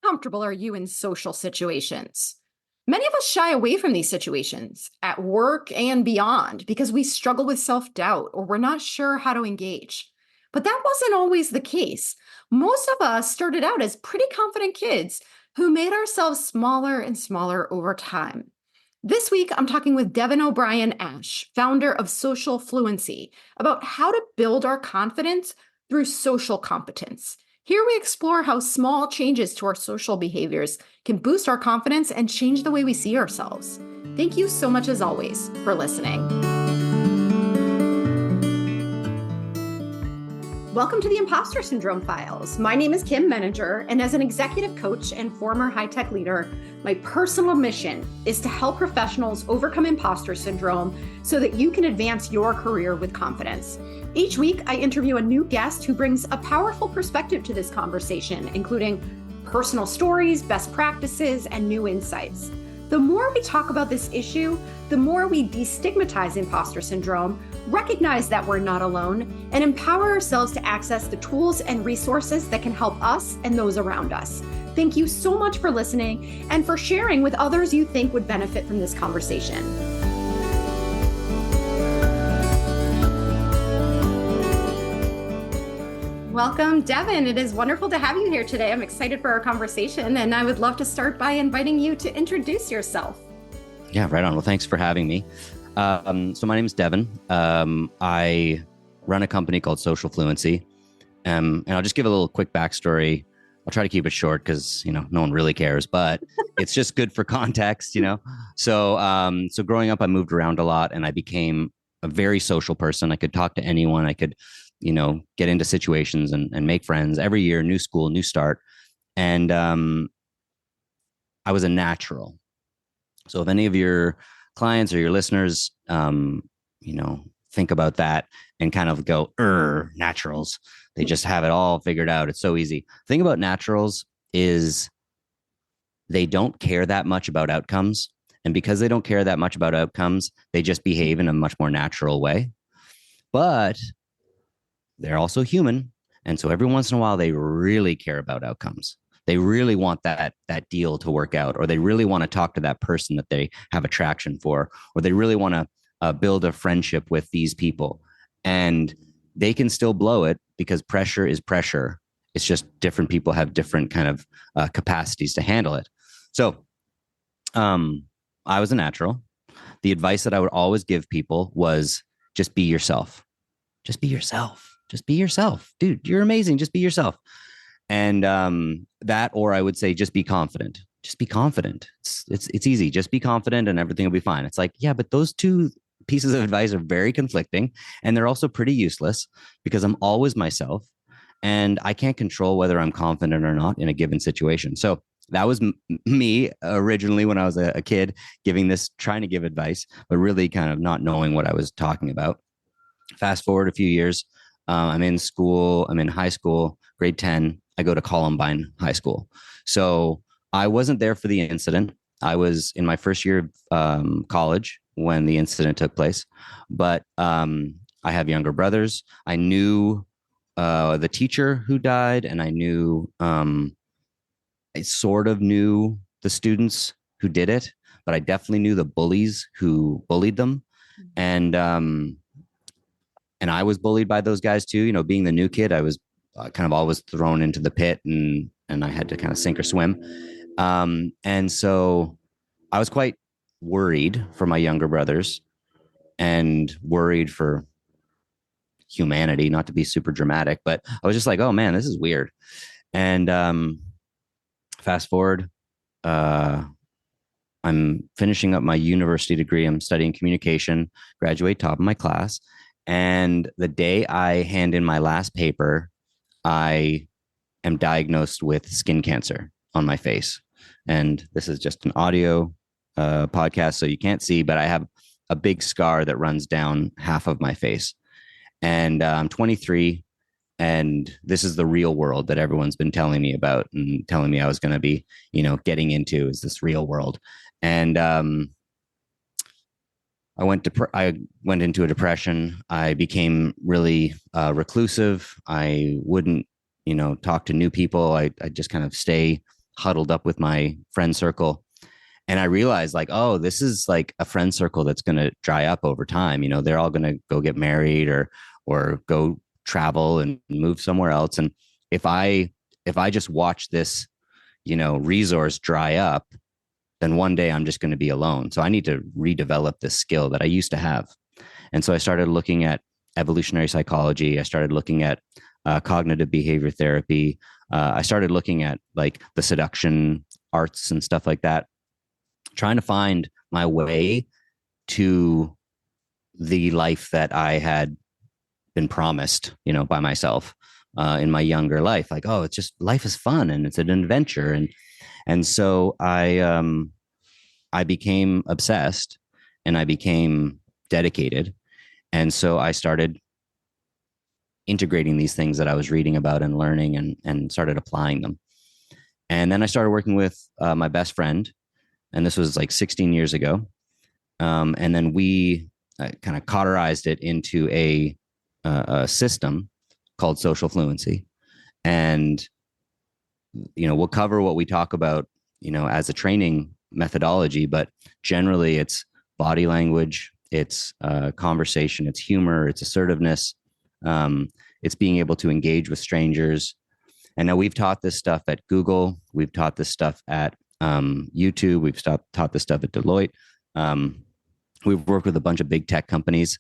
comfortable are you in social situations? Many of us shy away from these situations at work and beyond because we struggle with self-doubt or we're not sure how to engage. But that wasn't always the case. Most of us started out as pretty confident kids who made ourselves smaller and smaller over time. This week, I'm talking with Devon O'Brien Ash, founder of Social Fluency, about how to build our confidence through social competence. Here we explore how small changes to our social behaviors can boost our confidence and change the way we see ourselves. Thank you so much, as always, for listening. Welcome to the Impostor Syndrome Files. My name is Kim Meninger, and as an executive coach and former high-tech leader, my personal mission is to help professionals overcome imposter syndrome so that you can advance your career with confidence. Each week, I interview a new guest who brings a powerful perspective to this conversation, including personal stories, best practices, and new insights. The more we talk about this issue, the more we destigmatize imposter syndrome, recognize that we're not alone, and empower ourselves to access the tools and resources that can help us and those around us. Thank you so much for listening and for sharing with others you think would benefit from this conversation. Welcome, Devon. It is wonderful to have you here today. I'm excited for our conversation, and I would love to start by inviting you to introduce yourself. Yeah, right on. Well, thanks for having me. So my name is Devon. I run a company called Social Fluency, and I'll just give a little quick backstory. I'll try to keep it short because, no one really cares, but it's just good for context, So growing up, I moved around a lot, and I became a very social person. I could talk to anyone. I could get into situations and make friends every year, new school, new start. And I was a natural. So if any of your clients or your listeners, think about that and kind of go, naturals, they just have it all figured out. It's so easy. The thing about naturals is they don't care that much about outcomes. And because they don't care that much about outcomes, they just behave in a much more natural way. But they're also human. And so every once in a while, they really care about outcomes. They really want that deal to work out, or they really want to talk to that person that they have attraction for, or they really want to build a friendship with these people. And they can still blow it because pressure is pressure. It's just different people have different kind of capacities to handle it. So I was a natural. The advice that I would always give people was just be yourself. Just be yourself. Just be yourself. Dude, you're amazing. Just be yourself. And that, or I would say, just be confident. Just be confident. It's easy. Just be confident and everything will be fine. It's like, yeah, but those two pieces of advice are very conflicting, and they're also pretty useless because I'm always myself and I can't control whether I'm confident or not in a given situation. So that was me originally when I was a kid trying to give advice, but really kind of not knowing what I was talking about. Fast forward a few years. I'm in high school, grade 10. I go to Columbine High School. So I wasn't there for the incident. I was in my first year of college when the incident took place. But I have younger brothers. I knew the teacher who died, and I sort of knew the students who did it, but I definitely knew the bullies who bullied them. And I was bullied by those guys too. Being the new kid, I was kind of always thrown into the pit, and I had to kind of sink or swim. And so I was quite worried for my younger brothers and worried for humanity, not to be super dramatic, but I was just like, oh man, this is weird. And fast forward, I'm finishing up my university degree. I'm studying communication, graduate top of my class. And the day I hand in my last paper, I am diagnosed with skin cancer on my face. And this is just an audio podcast, so you can't see, but I have a big scar that runs down half of my face. And I'm 23, and this is the real world that everyone's been telling me about and telling me I was going to be, getting into, is this real world. And I went into a depression. I became really reclusive. I wouldn't, talk to new people. I just kind of stay huddled up with my friend circle. And I realized like, oh, this is like a friend circle that's going to dry up over time. You know, they're all going to go get married or go travel and move somewhere else. And if I just watch this, resource dry up, then one day I'm just going to be alone. So I need to redevelop this skill that I used to have. And so I started looking at evolutionary psychology. I started looking at cognitive behavior therapy. I started looking at like the seduction arts and stuff like that, trying to find my way to the life that I had been promised, by myself in my younger life. Like, oh, it's just life is fun and it's an adventure. And so I became obsessed and I became dedicated. And so I started integrating these things that I was reading about and learning and started applying them. And then I started working with my best friend, and this was like 16 years ago. And then we kind of cauterized it into a system called Social Fluency. And, we'll cover what we talk about, as a training methodology, but generally it's body language, it's conversation, it's humor, it's assertiveness, it's being able to engage with strangers. And now we've taught this stuff at Google, we've taught this stuff at YouTube, we've taught this stuff at Deloitte. We've worked with a bunch of big tech companies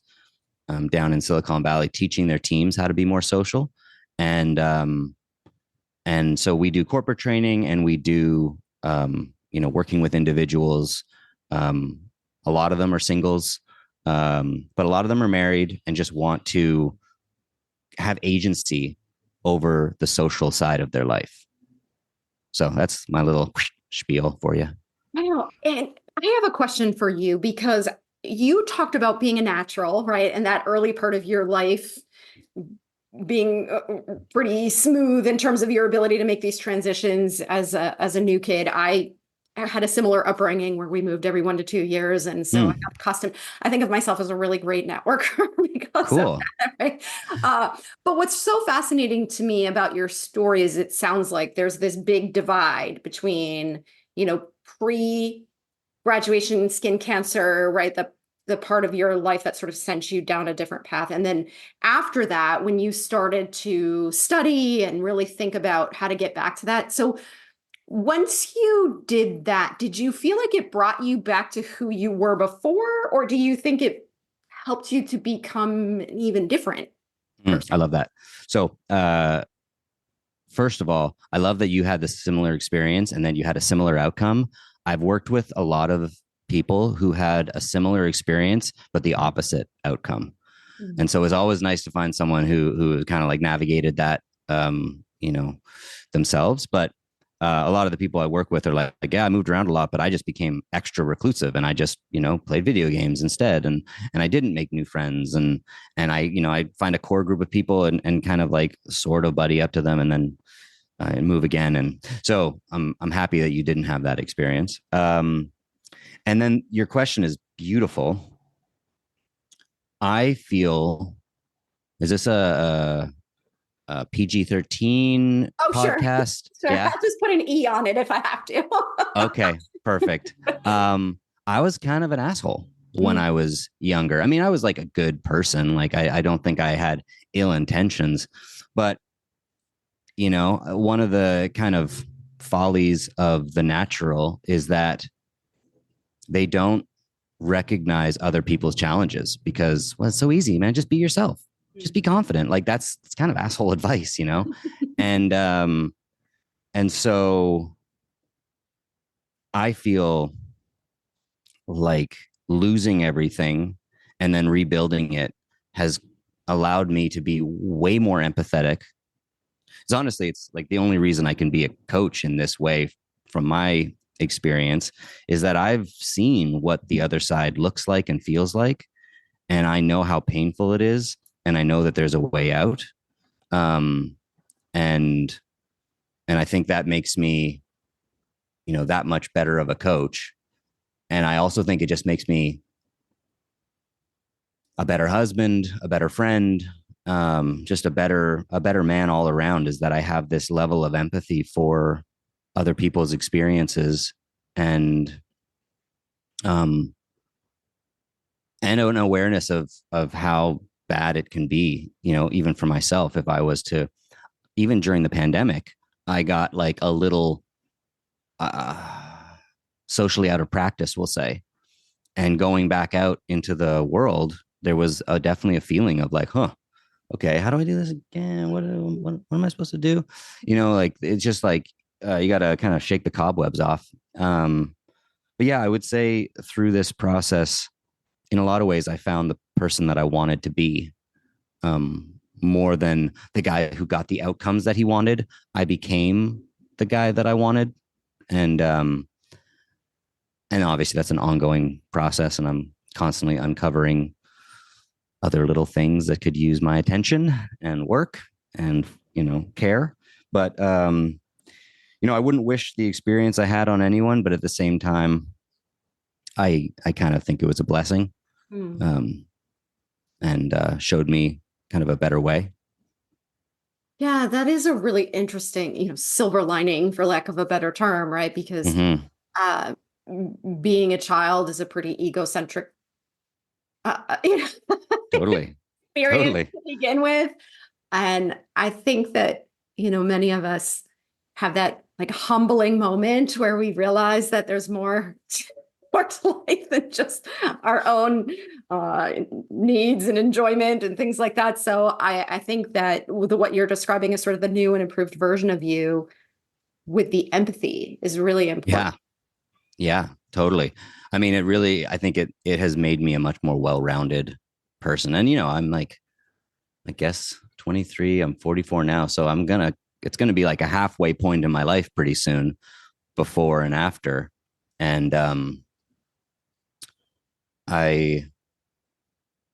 down in Silicon Valley, teaching their teams how to be more social. And so we do corporate training and we do, working with individuals. A lot of them are singles, but a lot of them are married and just want to have agency over the social side of their life. So that's my little spiel for you. Wow. And I have a question for you, because you talked about being a natural, right? And that early part of your life being pretty smooth in terms of your ability to make these transitions as a new kid. I had a similar upbringing where we moved every 1 to 2 years. And so I got accustomed. I think of myself as a really great networker because of that, right? But what's so fascinating to me about your story is it sounds like there's this big divide between, pre-graduation skin cancer, right? The part of your life that sort of sent you down a different path. And then after that, when you started to study and really think about how to get back to that. So once you did that, did you feel like it brought you back to who you were before? Or do you think it helped you to become an even different person? I love that. So, first of all, I love that you had this similar experience and then you had a similar outcome. I've worked with a lot of people who had a similar experience, but the opposite outcome. Mm-hmm. And so it's always nice to find someone who kind of like navigated that, themselves. But a lot of the people I work with are like, yeah, I moved around a lot, but I just became extra reclusive and I just, played video games instead. And I didn't make new friends. And I find a core group of people and kind of like sort of buddy up to them and then move again. And so I'm happy that you didn't have that experience. And then your question is beautiful. I feel, is this a PG-13 podcast? Sure. Yeah. I'll just put an E on it if I have to. Okay, perfect. I was kind of an asshole when I was younger. I mean, I was like a good person. Like I don't think I had ill intentions, but one of the kind of follies of the natural is that they don't recognize other people's challenges because, well, it's so easy, man. Just be yourself. Just be confident. Like it's kind of asshole advice, and so I feel like losing everything and then rebuilding it has allowed me to be way more empathetic. Because honestly, it's like the only reason I can be a coach in this way from my experience is that I've seen what the other side looks like and feels like, and I know how painful it is, and I know that there's a way out. And I think that makes me, that much better of a coach. And I also think it just makes me a better husband, a better friend, just a better man all around, is that I have this level of empathy for other people's experiences and um and an awareness of how bad it can be, even for myself. If I was to, even during the pandemic, I got like a little uh socially out of practice, we'll say. And going back out into the world, there was definitely a feeling of like, okay, how do I do this again? What am I supposed to do? Like it's just like you got to kind of shake the cobwebs off. But yeah, I would say through this process, in a lot of ways, I found the person that I wanted to be, more than the guy who got the outcomes that he wanted. I became the guy that I wanted, and and obviously that's an ongoing process, and I'm constantly uncovering other little things that could use my attention and work and care. But I wouldn't wish the experience I had on anyone, but at the same time, I kind of think it was a blessing, and showed me kind of a better way. Yeah, that is a really interesting, silver lining, for lack of a better term, right? Because Mm-hmm. uh, being a child is a pretty egocentric you know, Totally. experience Totally. to begin with. And I think that, many of us have that like humbling moment where we realize that there's more, more to life than just our own uh, needs and enjoyment and things like that. So I think that with what you're describing as sort of the new and improved version of you with the empathy is really Yeah. important. Yeah, totally. I mean, I think it has made me a much more well-rounded person. And I'm like, I guess 23, I'm 44 now. So it's gonna be like a halfway point in my life pretty soon, before and after. And I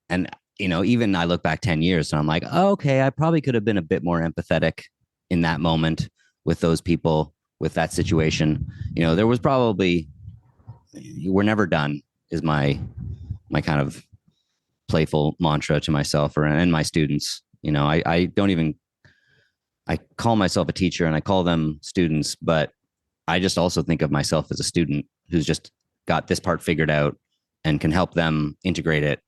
and even I look back 10 years and I'm like, oh, okay, I probably could have been a bit more empathetic in that moment with those people, with that situation. There was probably, we're never done, is my kind of playful mantra to myself and my students. I don't even, I call myself a teacher and I call them students, but I just also think of myself as a student who's just got this part figured out and can help them integrate it.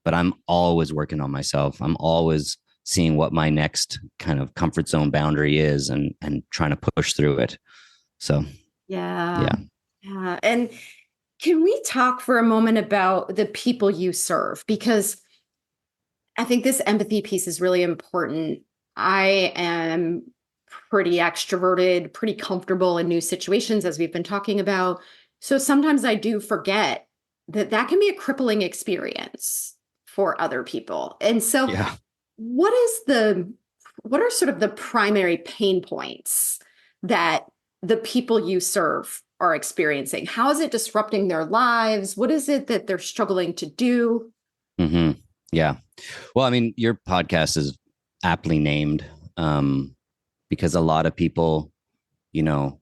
But I'm always working on myself. I'm always seeing what my next kind of comfort zone boundary is, and trying to push through it. So Yeah. yeah. Yeah. And can we talk for a moment about the people you serve? Because I think this empathy piece is really important. I am pretty extroverted, pretty comfortable in new situations, as we've been talking about. So sometimes I do forget that that can be a crippling experience for other people. And so, Yeah. what is the, what are sort of the primary pain points that the people you serve are experiencing? How is it disrupting their lives? What is it that they're struggling to do? Mm-hmm. Yeah. Well, I mean, your podcast is aptly named, because a lot of people, you know,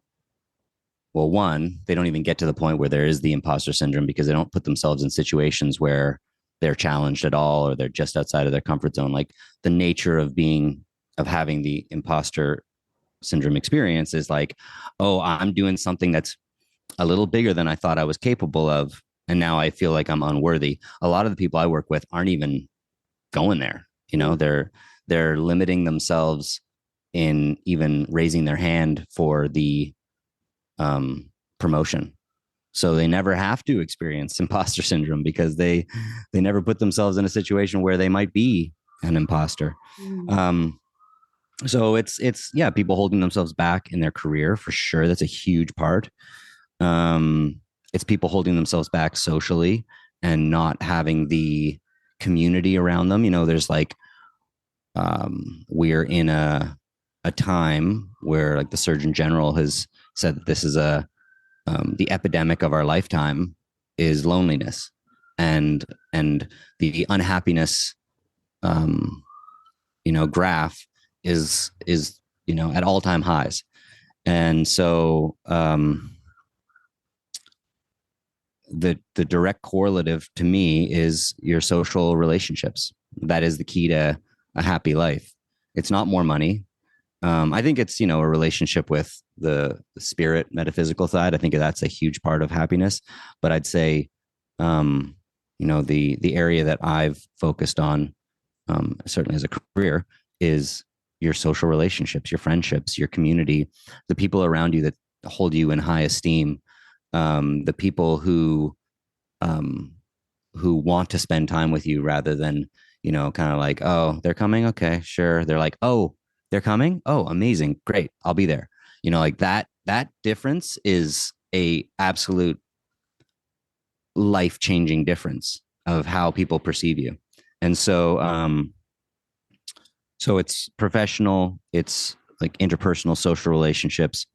well, one, they don't even get to the point where there is the imposter syndrome because they don't put themselves in situations where they're challenged at all, or they're just outside of their comfort zone. Like the nature of having the imposter syndrome experience is like, oh, I'm doing something that's a little bigger than I thought I was capable of. And now I feel like I'm unworthy. A lot of the people I work with aren't even going there. They're limiting themselves in even raising their hand for the promotion. So they never have to experience imposter syndrome because they never put themselves in a situation where they might be an imposter. Mm. Um, so it's yeah, people holding themselves back in their career for sure. That's a huge part. It's people holding themselves back socially and not having the community around them. There's like we're in a time where like the Surgeon General has said that this is the epidemic of our lifetime is loneliness, and the unhappiness graph is at all-time highs. And so the direct correlative to me is your social relationships. That is the key to a happy life. It's not more money. I think it's, a relationship with the spirit metaphysical side. I think that's a huge part of happiness. But I'd say, the area that I've focused on, certainly as a career, is your social relationships, your friendships, your community, the people around you that hold you in high esteem, the people who want to spend time with you rather than, kind of like, oh, they're coming. Okay, sure. They're like, oh, they're coming. Oh, amazing. Great. I'll be there. Like that difference is a absolute life-changing difference of how people perceive you. And so it's professional, it's like interpersonal social relationships,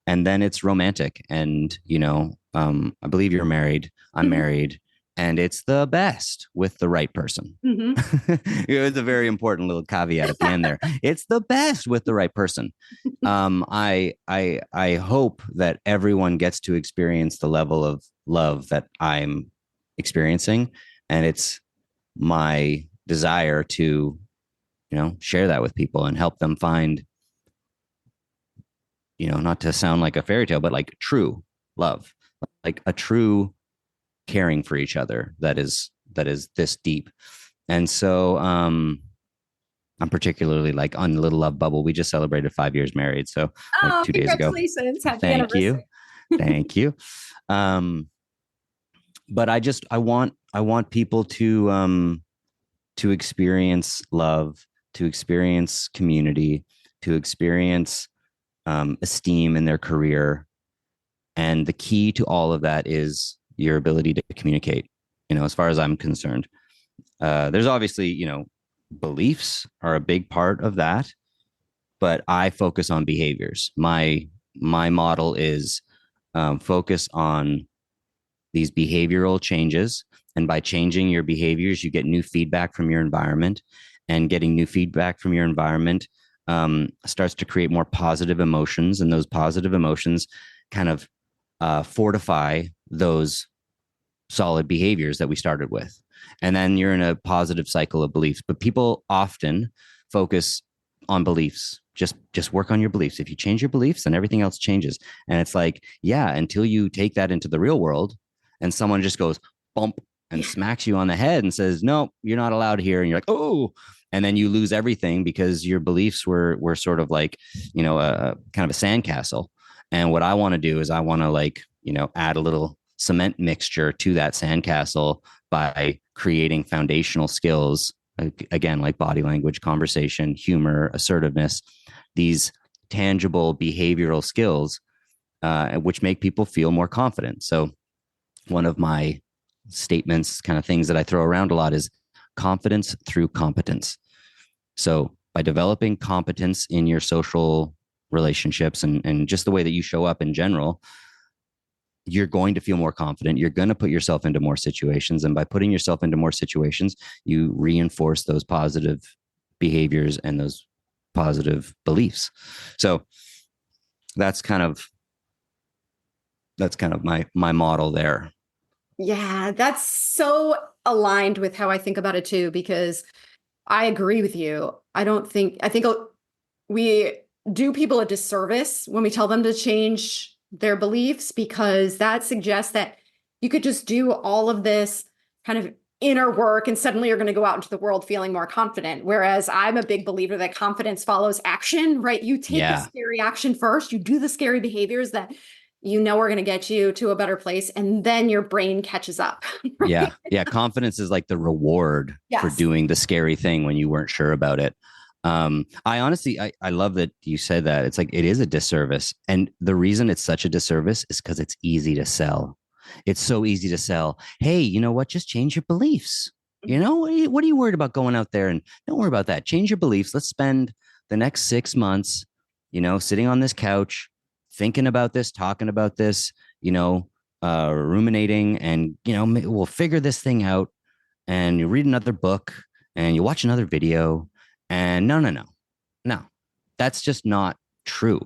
and then it's romantic. And I believe you're married, I'm married, and it's the best with the right person. Mm-hmm. It's a very important little caveat at the end there. It's the best with the right person. I hope that everyone gets to experience the level of love that I'm experiencing, and it's my desire to share that with people and help them find, not to sound like a fairy tale, but like true love, like a true caring for each other that is this deep. And so I'm particularly like on the little love bubble. We just celebrated 5 years married, so like 2 days ago. Congratulations. Happy Thank anniversary. you. Thank you. But I want people to experience love, to experience community, to experience esteem in their career. And the key to all of that is your ability to communicate, as far as I'm concerned. There's obviously, beliefs are a big part of that, but I focus on behaviors. My model is focus on these behavioral changes. And by changing your behaviors, you get new feedback from your environment, and getting new feedback from your environment starts to create more positive emotions. And those positive emotions kind of fortify those solid behaviors that we started with. And then you're in a positive cycle of beliefs. But people often focus on beliefs. Just work on your beliefs. If you change your beliefs, then everything else changes. And it's like, yeah, until you take that into the real world and someone just goes bump and smacks you on the head and says, no, you're not allowed here. And you're like, oh, and then you lose everything because your beliefs were sort of like, a kind of a sandcastle. And what I want to do is I want to like, add a little cement mixture to that sandcastle by creating foundational skills, again, like body language, conversation, humor, assertiveness, these tangible behavioral skills, which make people feel more confident. So one of my statements, kind of things that I throw around a lot, is confidence through competence. So by developing competence in your social relationships and just the way that you show up in general, you're going to feel more confident. You're going to put yourself into more situations. And by putting yourself into more situations, you reinforce those positive behaviors and those positive beliefs. So that's kind of my model there. Yeah, that's so aligned with how I think about it too, because I agree with you. I think we do people a disservice when we tell them to change their beliefs, because that suggests that you could just do all of this kind of inner work and suddenly you're going to go out into the world feeling more confident. Whereas I'm a big believer that confidence follows action, right? You take the scary action first, you do the scary behaviors that are going to get you to a better place, and then your brain catches up. Right? Yeah. Confidence is like the reward for doing the scary thing when you weren't sure about it. I honestly, I love that you said that. It's like, it is a disservice. And the reason it's such a disservice is because it's easy to sell. It's so easy to sell. Hey, you know what? Just change your beliefs. What are you worried about going out there? And don't worry about that. Change your beliefs. Let's spend the next 6 months, sitting on this couch, thinking about this, talking about this, ruminating, and, we'll figure this thing out. And you read another book and you watch another video. And no, that's just not true.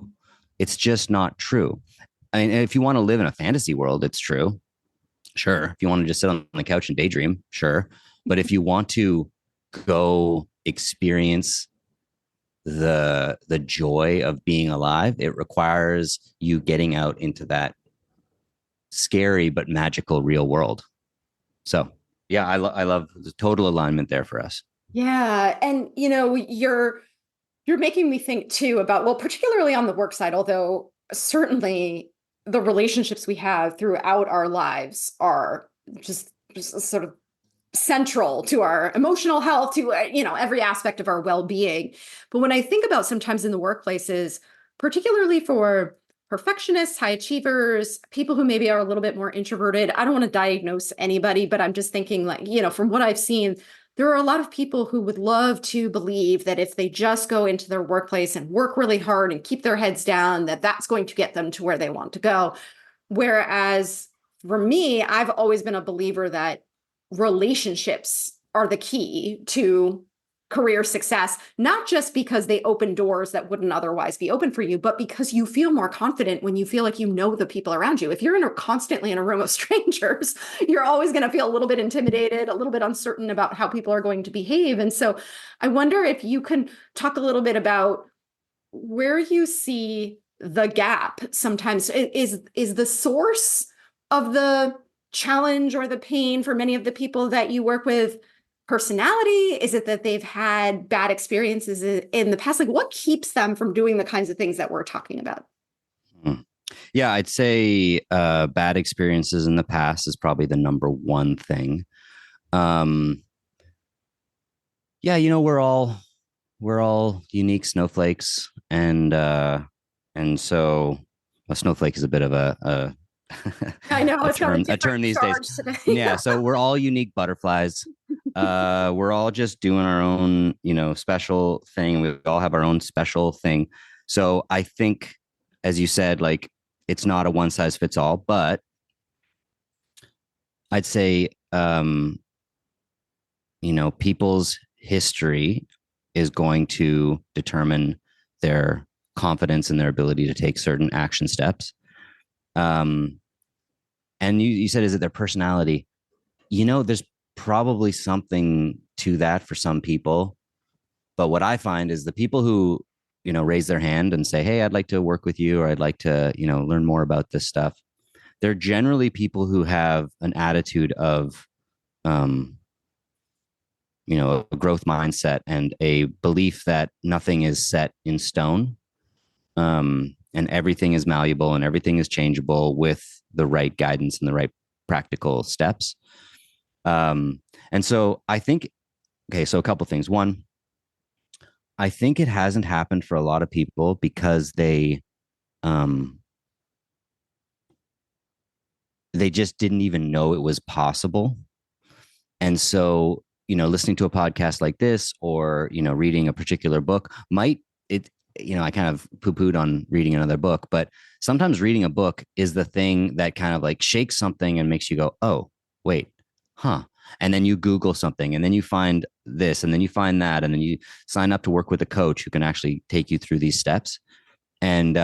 It's just not true. I mean, if you want to live in a fantasy world, it's true. Sure. If you want to just sit on the couch and daydream, sure. But if you want to go experience the joy of being alive. It requires you getting out into that scary but magical real world. So yeah, I love the total alignment there for us. Yeah. And you're making me think too about, well, particularly on the work side, although certainly the relationships we have throughout our lives are just sort of central to our emotional health, to every aspect of our well-being. But when I think about sometimes in the workplaces, particularly for perfectionists, high achievers, people who maybe are a little bit more introverted, I don't want to diagnose anybody, but I'm just thinking, like, from what I've seen, there are a lot of people who would love to believe that if they just go into their workplace and work really hard and keep their heads down, that that's going to get them to where they want to go. Whereas for me, I've always been a believer that relationships are the key to career success, not just because they open doors that wouldn't otherwise be open for you, but because you feel more confident when you feel like you know the people around you. If you're constantly in a room of strangers, you're always going to feel a little bit intimidated, a little bit uncertain about how people are going to behave. And so I wonder if you can talk a little bit about where you see the gap sometimes. Is the source of the challenge or the pain for many of the people that you work with personality? Is it that they've had bad experiences in the past? Like, what keeps them from doing the kinds of things that we're talking about? Yeah, I'd say bad experiences in the past is probably the number one thing. Yeah, we're all unique snowflakes, and so a snowflake is a bit of a I know it's got a term these days. today. Yeah, so we're all unique butterflies. We're all just doing our own, special thing. We all have our own special thing. So I think, as you said, like it's not a one size fits all, but I'd say, people's history is going to determine their confidence and their ability to take certain action steps. And you said, is it their personality? There's probably something to that for some people. But what I find is the people who, raise their hand and say, hey, I'd like to work with you, or I'd like to, learn more about this stuff. They're generally people who have an attitude of, a growth mindset and a belief that nothing is set in stone. And everything is malleable and everything is changeable with the right guidance and the right practical steps. And so I think, okay, so a couple of things. One, I think it hasn't happened for a lot of people because they just didn't even know it was possible. And so, listening to a podcast like this or, reading a particular book I kind of poo-pooed on reading another book, but sometimes reading a book is the thing that kind of like shakes something and makes you go, oh, wait, huh. And then you Google something and then you find this and then you find that. And then you sign up to work with a coach who can actually take you through these steps. And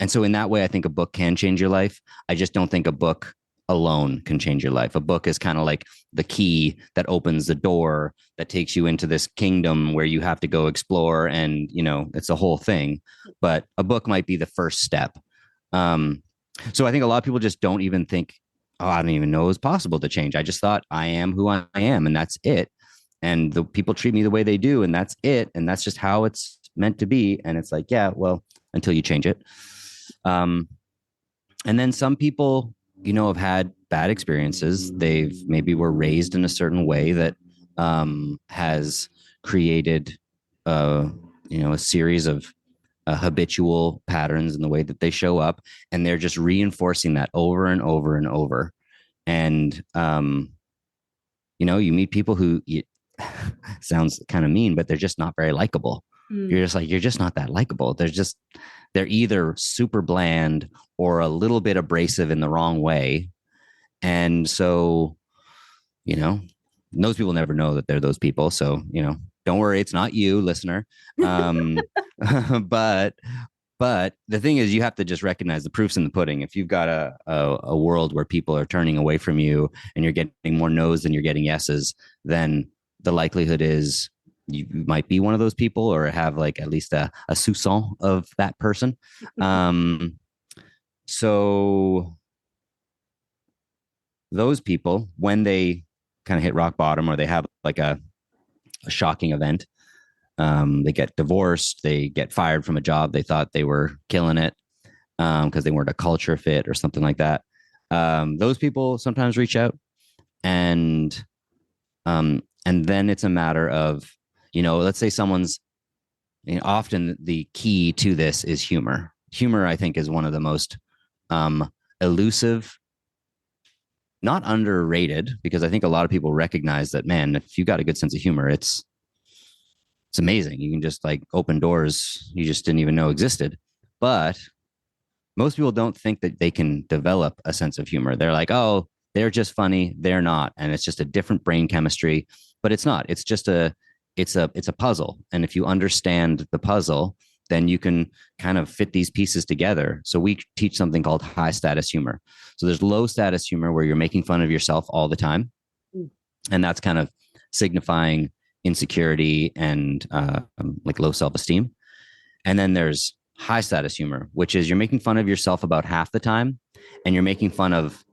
so in that way, I think a book can change your life. I just don't think a book alone can change your life. A book is kind of like the key that opens the door that takes you into this kingdom where you have to go explore, and it's a whole thing. But a book might be the first step. So I think a lot of people just don't even think, oh, I don't even know it was possible to change. I just thought I am who I am, and that's it. And the people treat me the way they do, and that's it. And that's just how it's meant to be. And it's like, yeah, well, until you change it. And then some people, have had bad experiences. They've maybe were raised in a certain way that has created, a series of habitual patterns in the way that they show up, and they're just reinforcing that over and over and over. And you meet people who sounds kind of mean, but they're just not very likable. You're just not that likable. They're either super bland or a little bit abrasive in the wrong way. And so, those people never know that they're those people. So, don't worry, it's not you, listener. But the thing is, you have to just recognize the proof's in the pudding. If you've got a world where people are turning away from you and you're getting more no's than you're getting yeses, then the likelihood is you might be one of those people or have like at least a soupçon of that person. So those people, when they kind of hit rock bottom or they have like a shocking event, they get divorced, they get fired from a job they thought they were killing it because they weren't a culture fit or something like that. Those people sometimes reach out, and then it's a matter of, let's say someone's, often the key to this is humor. Humor, I think, is one of the most elusive, not underrated, because I think a lot of people recognize that, man, if you got a good sense of humor, it's amazing. You can just like open doors you just didn't even know existed. But most people don't think that they can develop a sense of humor. They're like, oh, they're just funny. They're not. And it's just a different brain chemistry, but it's not. It's just it's a puzzle. And if you understand the puzzle, then you can kind of fit these pieces together. So we teach something called high status humor. So there's low status humor where you're making fun of yourself all the time. And that's kind of signifying insecurity and like low self-esteem. And then there's high status humor, which is you're making fun of yourself about half the time, and you're making fun of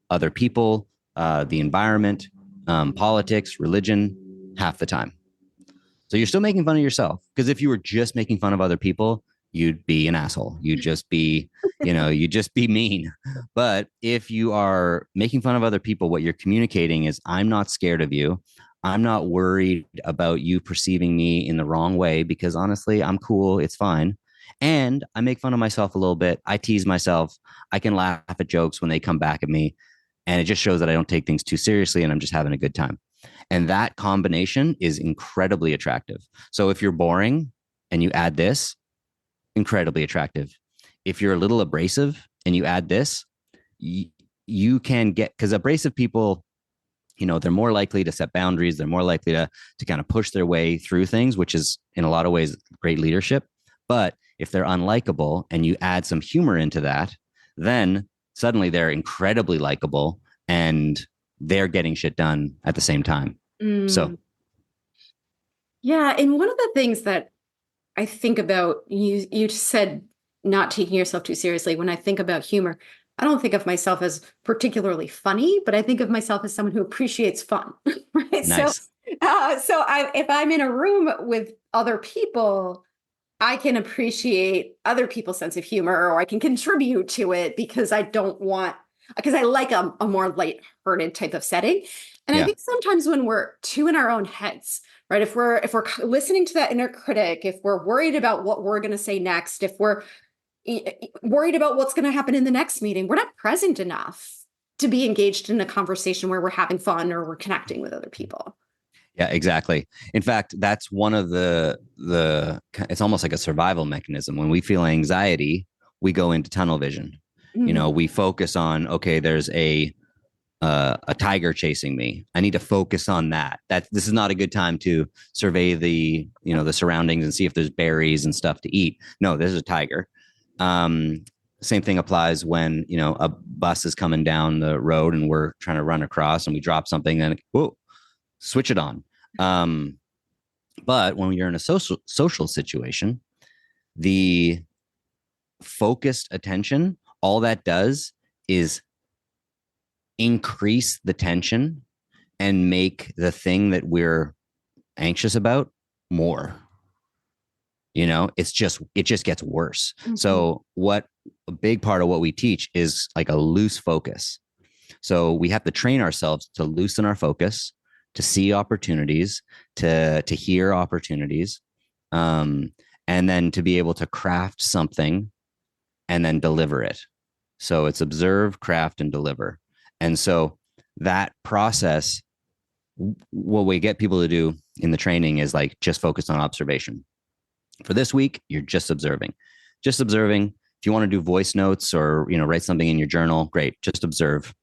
other people, the environment, politics, religion, half the time. So you're still making fun of yourself, because if you were just making fun of other people, you'd be an asshole. You'd just be, you'd just be mean. But if you are making fun of other people, what you're communicating is, I'm not scared of you. I'm not worried about you perceiving me in the wrong way, because honestly, I'm cool. It's fine. And I make fun of myself a little bit. I tease myself. I can laugh at jokes when they come back at me. And it just shows that I don't take things too seriously and I'm just having a good time. And that combination is incredibly attractive. So if you're boring and you add this, incredibly attractive. If you're a little abrasive and you add this, you can get, because abrasive people, they're more likely to set boundaries. They're more likely to kind of push their way through things, which is in a lot of ways great leadership. But if they're unlikable and you add some humor into that, then suddenly they're incredibly likable and they're getting shit done at the same time. So. Yeah. And one of the things that I think about, you said not taking yourself too seriously. When I think about humor, I don't think of myself as particularly funny, but I think of myself as someone who appreciates fun. Right. Nice. If I'm in a room with other people, I can appreciate other people's sense of humor, or I can contribute to it because I like a more lighthearted type of setting. And I think sometimes when we're too in our own heads, right? If we're listening to that inner critic, if we're worried about what we're going to say next, if we're worried about what's going to happen in the next meeting, we're not present enough to be engaged in a conversation where we're having fun or we're connecting with other people. Yeah, exactly. In fact, that's one of the it's almost like a survival mechanism. When we feel anxiety, we go into tunnel vision. Mm-hmm. We focus on, okay, there's a tiger chasing me. I need to focus on that. This is not a good time to survey the surroundings and see if there's berries and stuff to eat. No, there's a tiger. Same thing applies when, a bus is coming down the road and we're trying to run across and we drop something and whoa, switch it on. But when you're in a social situation, the focused attention, all that does is increase the tension and make the thing that we're anxious about more. It just gets worse. Mm-hmm. So a big part of what we teach is like a loose focus. So we have to train ourselves to loosen our focus, to see opportunities, to hear opportunities, and then to be able to craft something and then deliver it. So it's observe, craft, and deliver. And so that process, what we get people to do in the training is like just focus on observation. For this week, you're just observing. Just observing. If you want to do voice notes or write something in your journal, great. Just observe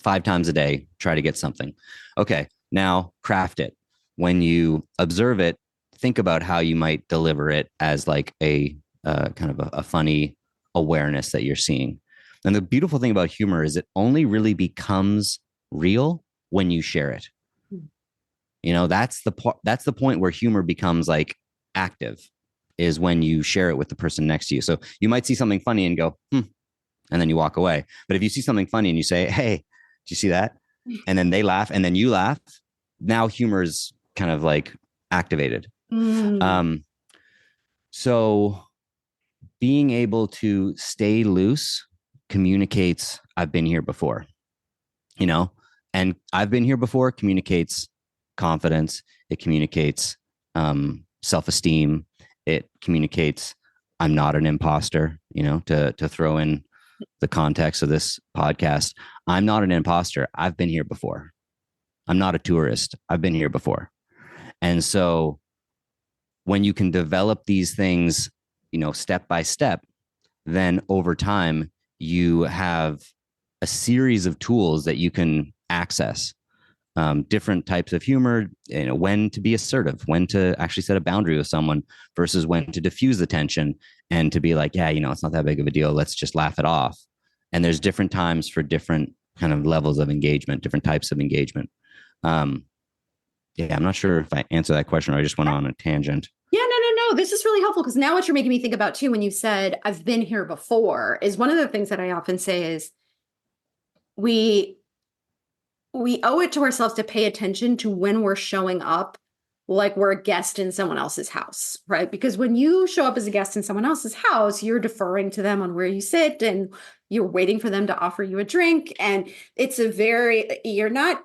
5 times a day. Try to get something. Okay, now craft it. When you observe it, think about how you might deliver it as like a kind of a funny awareness that you're seeing. And the beautiful thing about humor is it only really becomes real when you share it. That's the point where humor becomes like active, is when you share it with the person next to you. So you might see something funny and go, and then you walk away. But if you see something funny and you say, hey, did you see that? And then they laugh and then you laugh, now humor is kind of like activated. Mm. So being able to stay loose communicates, I've been here before, and I've been here before communicates confidence. It communicates self-esteem. It communicates I'm not an imposter, to throw in the context of this podcast. I'm not an imposter. I've been here before. I'm not a tourist. I've been here before. And so when you can develop these things, step by step, then over time, you have a series of tools that you can access. Different types of humor, when to be assertive, when to actually set a boundary with someone versus when to diffuse the tension and to be like, yeah, it's not that big of a deal. Let's just laugh it off. And there's different times for different kind of levels of engagement, different types of engagement. I'm not sure if I answered that question or I just went on a tangent. Yeah, no. This is really helpful because now what you're making me think about too, when you said I've been here before, is one of the things that I often say is we owe it to ourselves to pay attention to when we're showing up like we're a guest in someone else's house, right? Because when you show up as a guest in someone else's house, you're deferring to them on where you sit and you're waiting for them to offer you a drink. And you're not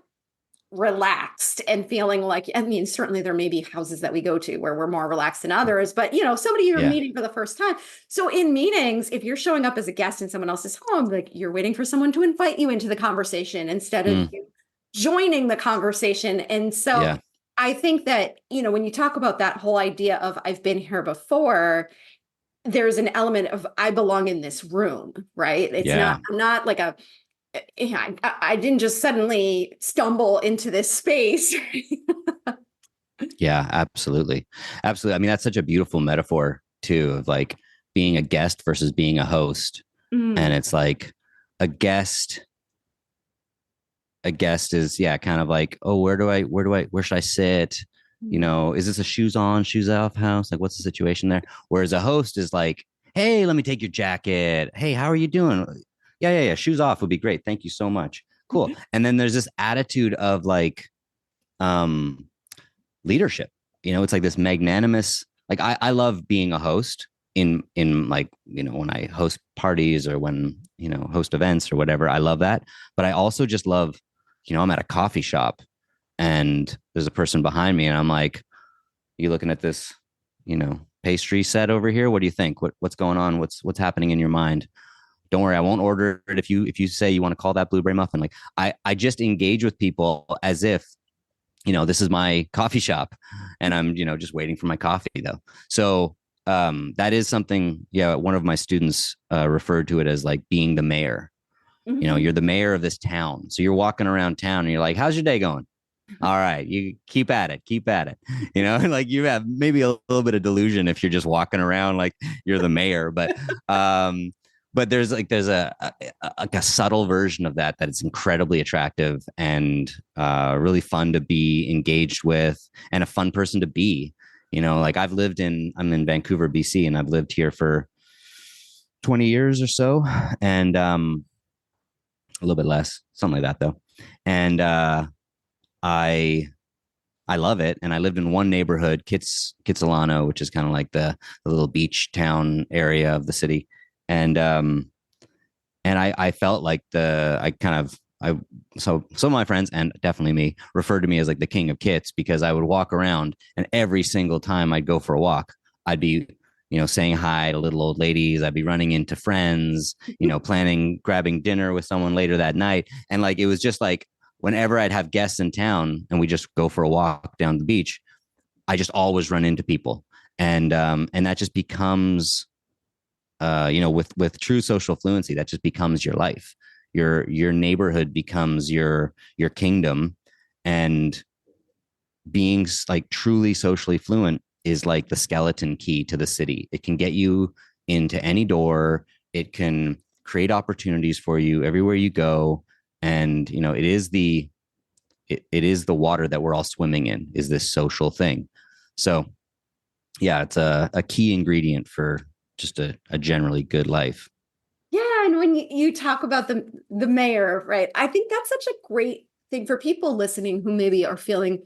relaxed and feeling like, certainly there may be houses that we go to where we're more relaxed than others, but somebody you're meeting for the first time. So in meetings, if you're showing up as a guest in someone else's home, like you're waiting for someone to invite you into the conversation instead of you joining the conversation. And so I think that, when you talk about that whole idea of I've been here before, there's an element of I belong in this room, right? I'm not like I didn't just suddenly stumble into this space. Yeah, absolutely. Absolutely. I mean, that's such a beautiful metaphor too, of like being a guest versus being a host. And it's like a guest is, kind of like, oh, where should I sit? Is this a shoes on, shoes off house? Like, what's the situation there? Whereas a host is like, hey, let me take your jacket. Hey, how are you doing? Yeah. Shoes off would be great. Thank you so much. Cool. And then there's this attitude of like, leadership. It's like this magnanimous, like I love being a host in like, when I host parties or when, host events or whatever, I love that. But I also just love, I'm at a coffee shop and there's a person behind me and I'm like, you looking at this, pastry set over here? What do you think? What's going on? What's happening in your mind? Don't worry, I won't order it if you say you want to call that blueberry muffin. Like I just engage with people as if, this is my coffee shop and I'm, just waiting for my coffee though. So that is something, one of my students referred to it as like being the mayor. You're the mayor of this town. So you're walking around town and you're like, how's your day going? All right, you keep at it. Like you have maybe a little bit of delusion if you're just walking around like you're the mayor, but there's a subtle version of that it's incredibly attractive and really fun to be engaged with and a fun person to be. Like I'm in Vancouver, BC, and I've lived here for 20 years or so, and a little bit less, something like that though. And I love it. And I lived in one neighborhood, Kitsilano, which is kind of like the little beach town area of the city. And I felt like so some of my friends and definitely me referred to me as like the king of kits because I would walk around and every single time I'd go for a walk, I'd be, saying hi to little old ladies. I'd be running into friends, grabbing dinner with someone later that night. And like, it was just like, whenever I'd have guests in town and we just go for a walk down the beach, I just always run into people. And that just becomes, with true social fluency, that just becomes your life. Your neighborhood becomes your kingdom, and being like truly socially fluent is like the skeleton key to the city. It can get you into any door. It can create opportunities for you everywhere you go. And, it it is the water that we're all swimming in, is this social thing. So yeah, it's a key ingredient for just a generally good life. Yeah, and when you talk about the mayor, right? I think that's such a great thing for people listening who maybe are feeling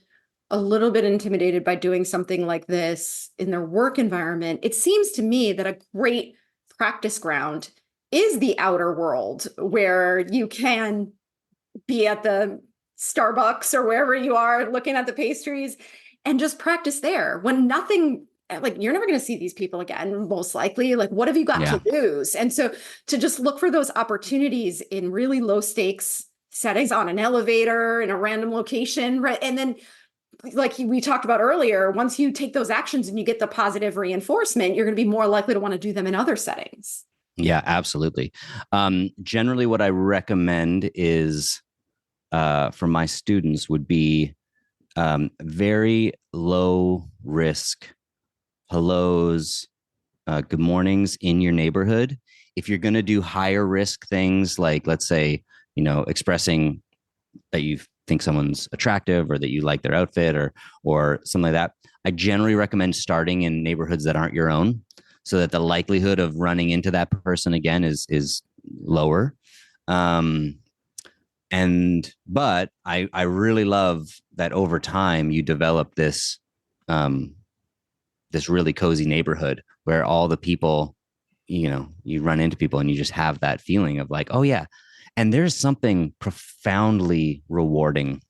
a little bit intimidated by doing something like this in their work environment. It seems to me that a great practice ground is the outer world where you can be at the Starbucks or wherever you are looking at the pastries and just practice there when nothing, like, you're never going to see these people again, most likely. Like, what have you got to lose? And so to just look for those opportunities in really low stakes settings, on an elevator, in a random location, right? And then, like we talked about earlier, once you take those actions and you get the positive reinforcement, you're going to be more likely to want to do them in other settings. Yeah, absolutely. Generally, what I recommend is for my students would be very low risk hellos, good mornings in your neighborhood. If you're going to do higher risk things, like let's say, expressing that you think someone's attractive or that you like their outfit or something like that, I generally recommend starting in neighborhoods that aren't your own, so that the likelihood of running into that person again is lower. But I really love that over time you develop this this really cozy neighborhood where all the people, you run into people and you just have that feeling of like, oh yeah. And there's something profoundly rewarding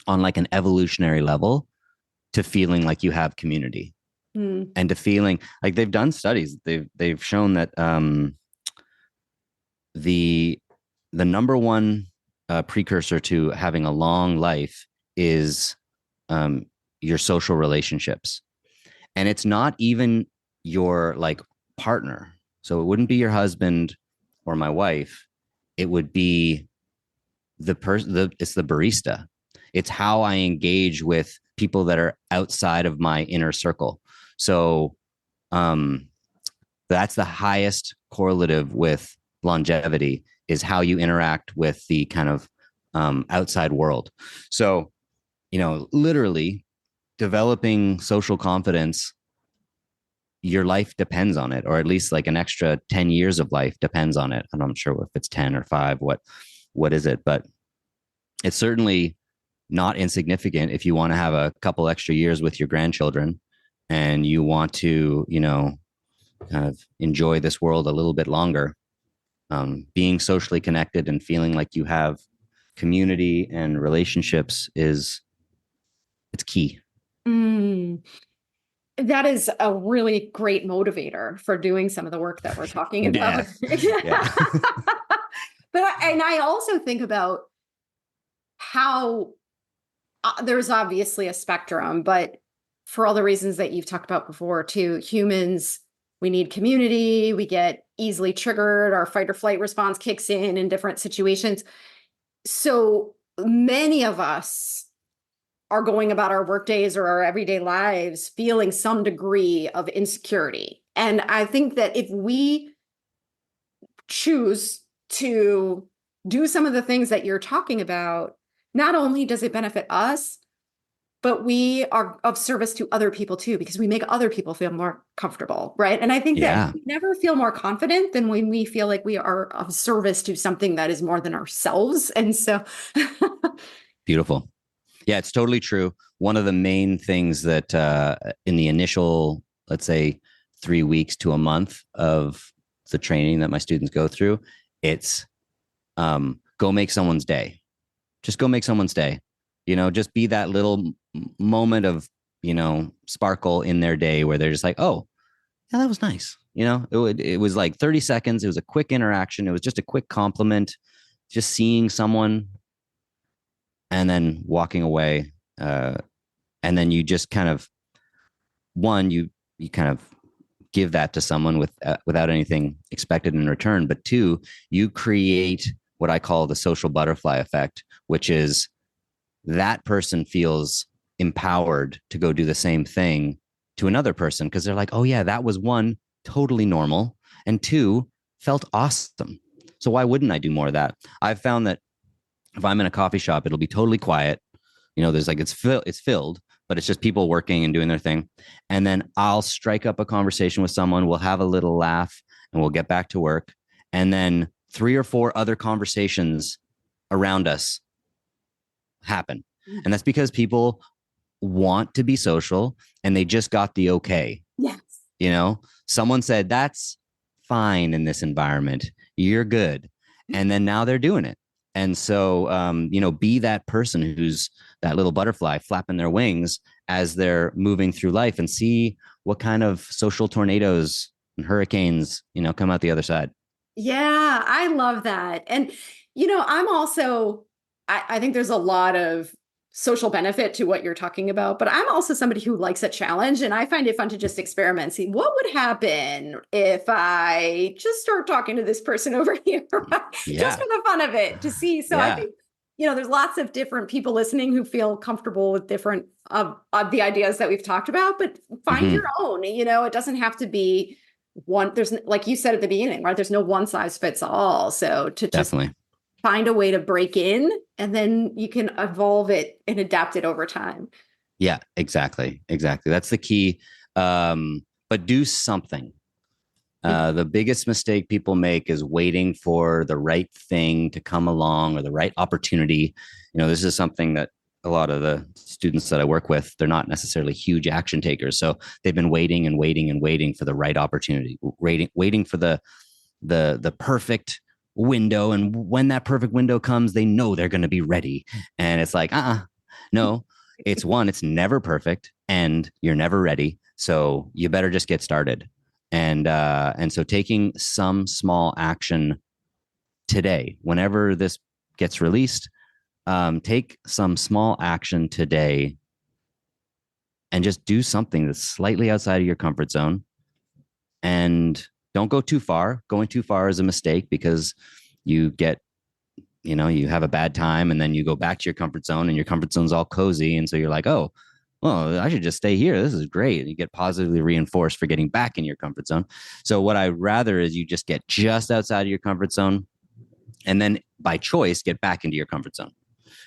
on like an evolutionary level to feeling like you have community. And to feeling like, they've done studies, they've shown that the number one precursor to having a long life is your social relationships. And it's not even your like partner. So it wouldn't be your husband or my wife. It would be the person, it's the barista. It's how I engage with people that are outside of my inner circle. So that's the highest correlative with longevity, is how you interact with the kind of outside world. So, literally developing social confidence, your life depends on it, or at least like an extra 10 years of life depends on it. I'm not sure if it's 10 or 5, what is it, but it's certainly not insignificant if you want to have a couple extra years with your grandchildren and you want to, kind of enjoy this world a little bit longer. Being socially connected and feeling like you have community and relationships it's key. That is a really great motivator for doing some of the work that we're talking about. Yeah. But I also think about how there's obviously a spectrum, but for all the reasons that you've talked about before too, humans, we need community, we get easily triggered, our fight or flight response kicks in different situations. So many of us are going about our work days or our everyday lives feeling some degree of insecurity. And I think that if we choose to do some of the things that you're talking about, not only does it benefit us, but we are of service to other people too, because we make other people feel more comfortable, right? And I think that we never feel more confident than when we feel like we are of service to something that is more than ourselves. And so beautiful. Yeah, it's totally true. One of the main things that in the initial, let's say 3 weeks to a month of the training that my students go through, it's go make someone's day. Just go make someone's day. Just be that little moment of, sparkle in their day where they're just like, oh, yeah, that was nice. It was like 30 seconds. It was a quick interaction. It was just a quick compliment, just seeing someone and then walking away. And then you just kind of, you kind of give that to someone without anything expected in return. But 2, you create what I call the social butterfly effect, which is that person feels empowered to go do the same thing to another person, because they're like, oh yeah, that was 1, totally normal, and 2, felt awesome. So why wouldn't I do more of that? I've found that if I'm in a coffee shop, it'll be totally quiet. There's like it's filled, but it's just people working and doing their thing. And then I'll strike up a conversation with someone. We'll have a little laugh and we'll get back to work. And then 3 or 4 other conversations around us happen. And that's because people want to be social and they just got the okay. Yes. Someone said, that's fine in this environment. You're good. And then now they're doing it. And so, be that person who's that little butterfly flapping their wings as they're moving through life, and see what kind of social tornadoes and hurricanes, come out the other side. Yeah, I love that. And, I'm also, I think there's a lot of social benefit to what you're talking about, but I'm also somebody who likes a challenge, and I find it fun to just experiment, see what would happen if I just start talking to this person over here, just for the fun of it, to see. So I think, there's lots of different people listening who feel comfortable with different of the ideas that we've talked about, but find your own. It doesn't have to be one. There's, like you said at the beginning, right? There's no one size fits all. So to just find a way to break in, and then you can evolve it and adapt it over time. Yeah, exactly. That's the key. But do something. The biggest mistake people make is waiting for the right thing to come along or the right opportunity. This is something that a lot of the students that I work with, they're not necessarily huge action takers. So they've been waiting and waiting and waiting for the right opportunity, waiting for the perfect window. And when that perfect window comes, they know they're going to be ready. And it's like, no, it's never perfect and you're never ready. So you better just get started. And so taking some small action today, whenever this gets released, take some small action today and just do something that's slightly outside of your comfort zone. And don't go too far. Going too far is a mistake, because you get, you have a bad time and then you go back to your comfort zone, and your comfort zone's all cozy. And so you're like, oh, well, I should just stay here. This is great. And you get positively reinforced for getting back in your comfort zone. So what I'd rather is you just get just outside of your comfort zone, and then by choice, get back into your comfort zone,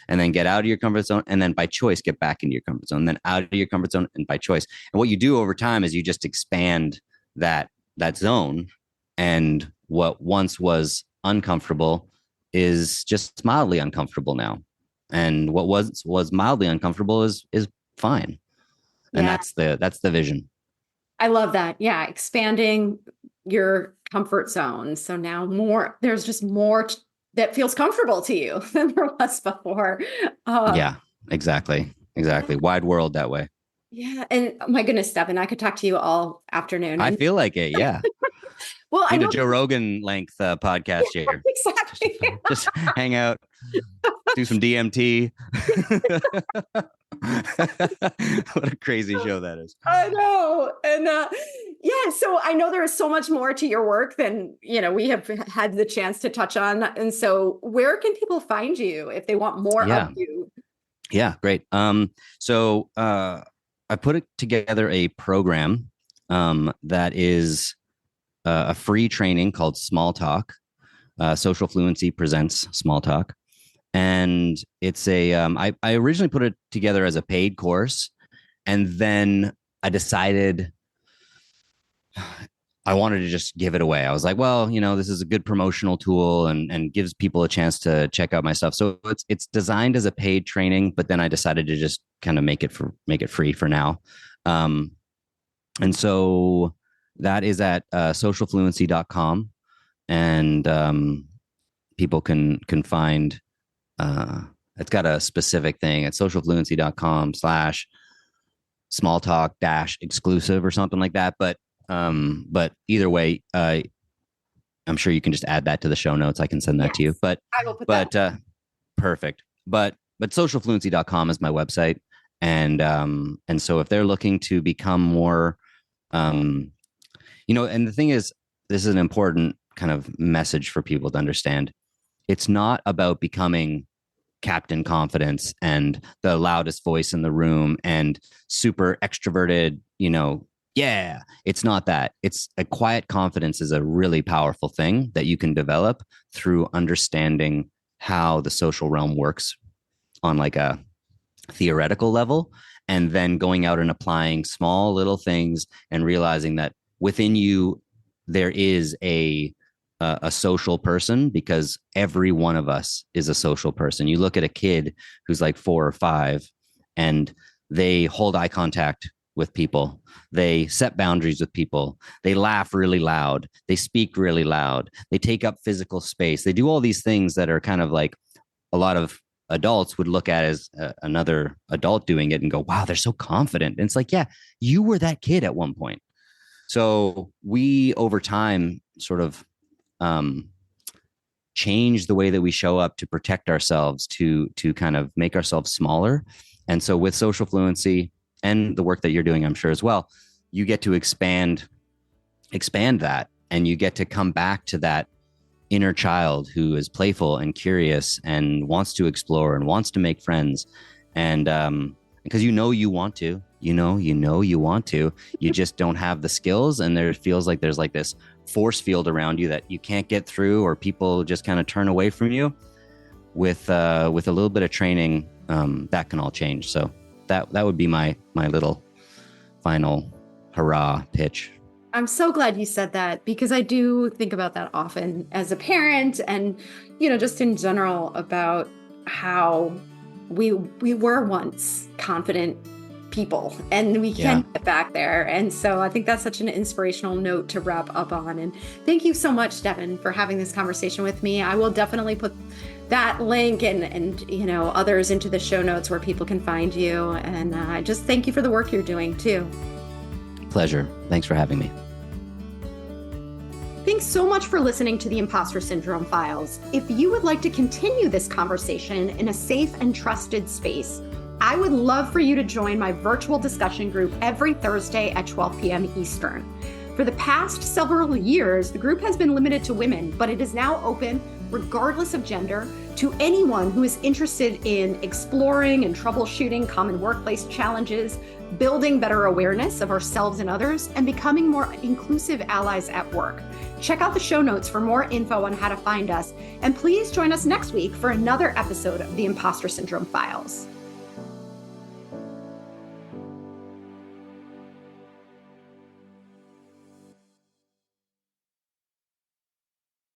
and then get out of your comfort zone. And then by choice, get back into your comfort zone, and then out of your comfort zone, and by choice. And what you do over time is you just expand that zone. And what once was uncomfortable is just mildly uncomfortable now. And what was mildly uncomfortable is fine. And that's the vision. I love that. Yeah. Expanding your comfort zone. So now there's just more that feels comfortable to you than there was before. Yeah, exactly. Wide world that way. Yeah. And my goodness, Devon, I could talk to you all afternoon. I feel like it. Yeah. Well, I know a Joe Rogan length podcast here. Exactly. Just hang out, do some DMT. What a crazy show that is. I know. And so I know there is so much more to your work than, we have had the chance to touch on. And so where can people find you if they want more of you? Yeah, great. So I put together a program that is a free training called Small Talk. Social Fluency presents Small Talk. And it's I originally put it together as a paid course. And then I decided I wanted to just give it away. I was like, well, this is a good promotional tool and gives people a chance to check out my stuff. So it's designed as a paid training, but then I decided to just kind of make it free for now. And so that is at socialfluency.com. And people can find, it's got a specific thing at socialfluency.com/smalltalk-exclusive or something like that. But either way, I'm sure you can just add that to the show notes. I can send that to you. But I will put that. Perfect. But socialfluency.com is my website. And so if they're looking to become more, and the thing is, this is an important kind of message for people to understand. It's not about becoming Captain Confidence and the loudest voice in the room and super extroverted, it's not that. It's a quiet confidence is a really powerful thing that you can develop through understanding how the social realm works on like a theoretical level, and then going out and applying small little things and realizing that within you there is a social person, because every one of us is a social person. You look at a kid who's like 4 or 5 and they hold eye contact with people. They set boundaries with people. They laugh really loud. They speak really loud. They take up physical space. They do all these things that are kind of like a lot of adults would look at as another adult doing it and go, wow, they're so confident. And it's like, yeah, you were that kid at one point. So we, over time, sort of change the way that we show up to protect ourselves, to kind of make ourselves smaller. And so with Social Fluency and the work that you're doing, I'm sure as well, you get to expand that, and you get to come back to that inner child who is playful and curious and wants to explore and wants to make friends. And because you want to, you want to, you just don't have the skills, and there feels like there's like this force field around you that you can't get through, or people just kind of turn away from you. With a little bit of training, that can all change. So that would be my little final hurrah pitch. I'm so glad you said that, because I do think about that often as a parent, and, just in general, about how we were once confident people and we can get back there. And so I think that's such an inspirational note to wrap up on. And thank you so much, Devon, for having this conversation with me. I will definitely put that link and others into the show notes where people can find you. And I just thank you for the work you're doing too. Pleasure. Thanks for having me. Thanks so much for listening to the Impostor Syndrome Files. If you would like to continue this conversation in a safe and trusted space, I would love for you to join my virtual discussion group every Thursday at 12 p.m. Eastern. For the past several years, the group has been limited to women, but it is now open, regardless of gender, to anyone who is interested in exploring and troubleshooting common workplace challenges, building better awareness of ourselves and others, and becoming more inclusive allies at work. Check out the show notes for more info on how to find us, and please join us next week for another episode of the Impostor Syndrome Files.